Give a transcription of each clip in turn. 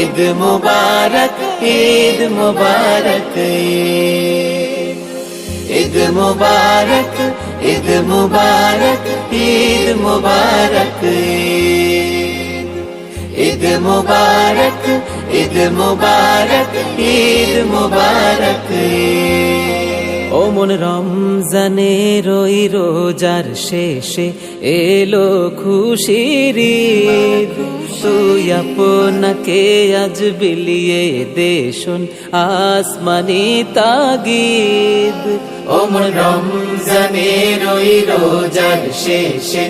ঈদ মুবারক, ঈদ মুবারক, ঈদ মুবারক, ঈদ মুবারক, ঈদ মুবারক, ঈদ মুবারক, ঈদ মুবারক, ঈদ মুবারক। ও মন রমজানের ওই রোজার শেষে এলো খুশির ঈদ, তুই আপনাকে আজ বিলিয়ে দে শোন আসমানি তাগিদ। ও মন রমজানের ওই রোজার শেষে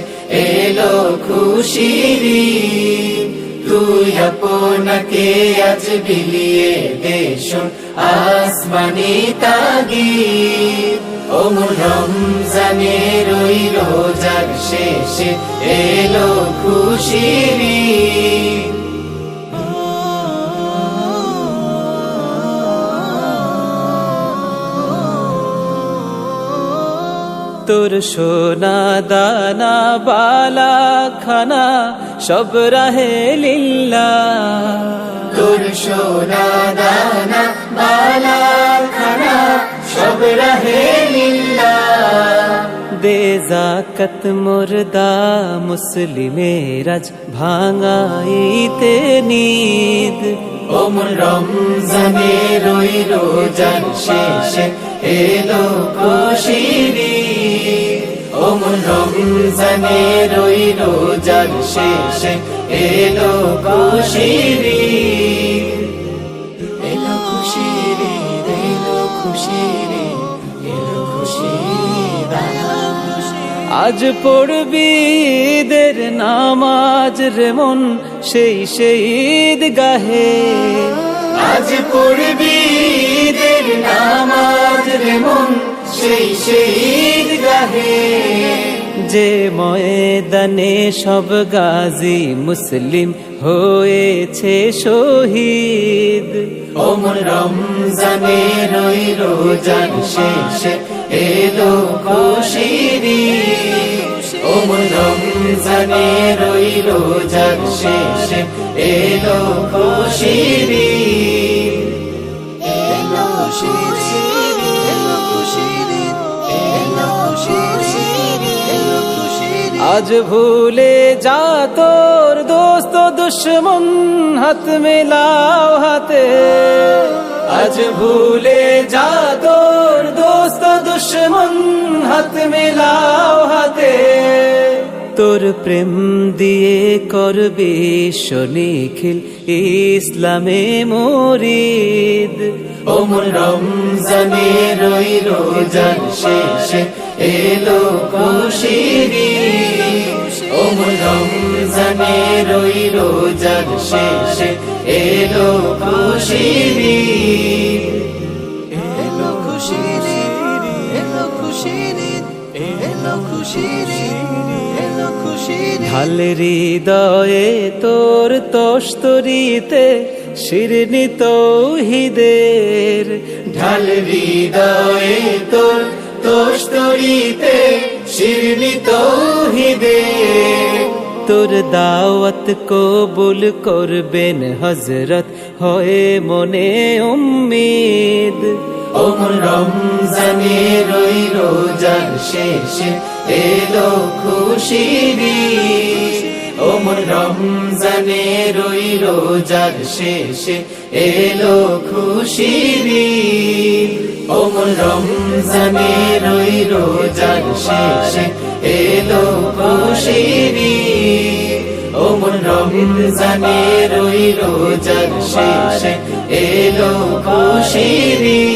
এলো খুশির ঈদ, তুই আপনাকে আজ বিলিয়ে দে শোন আসমানি তাগিদ। ও মন রমজানের ওই রোজার শেষে এলো খুশির ঈদ। তোর সোনা দানা বালা খানা সব রাহে লিল্লাহ, তোর সোনা দানা বালা খানা সব রাহে লিল্লাহ। দে যাকাত মুর্দা মুসলিমের আজ ভাঙাইতে নিদ। ও মন রমজানের ওই রোজার শেষে এলো খুশির ঈদ, ও মন রমজানের ওই রোজার শেষে এলো খুশির ঈদ, এলো খুশির ঈদ, এলো খুশির ঈদ, এলো খুশির ঈদ। আজ পড়বি ঈদের নামাজ রে মন সেই ঈদ গাহে, আজ পড়বি ঈদের নামাজ রে মন সেই ঈদ গাহে। যে ময়দানে সব গাজী মুসলিম হয়েছে শহীদ, ও মন রমজানের ওই রোজার শেষে এলো খুশির ঈদ, ও মন রমজানের ওই রোজার শেষে এলো খুশির ঈদ, এলো খুশির ঈদ, এলো খুশির ঈদ, এলো খুশির ঈদ, এলো খুশির ঈদ। আজ ভুলে যা তোর দোস্ত দুশ্মন হাত মেলাও হাতে, আজ ভুলে যা তোর দোস্ত দুশ্মন হাত মেলাও হাতে। তোর প্রেম দিয়ে করবি নিখিল ইসলামে মরিদ, ও মন রমজানের ওই রোজার শেষে এলো খুশির ঈদ, ও মন রমজানের ওই রোজার শেষে এলো খুশির ঈদ, এলো খুশির ঈদ, এলো খুশির ঈদ, এলো খুশির ঈদ, এলো খুশির ঈদ। ঢাল হৃদয়ে তোর তস্তরিতে শিরনি তৌহিদের, ঢাল হৃদয়ে তোর তস্তরিতে শিরনি তৌহিদের। তোর দাওয়াত কবুল করবেন হযরত হয়ে মনে উম্মিদ, ও মন রমজানের ওই রোজার শেষে এলো খুশির ঈদ, ও মন রমজানের ওই রোজার শেষে এলো খুশির ঈদ, ও মন রমজানের ওই রোজার শেষে এলো খুশির ঈদ, ও মন রমজানের ওই রোজার শেষে এলো খুশির ঈদ।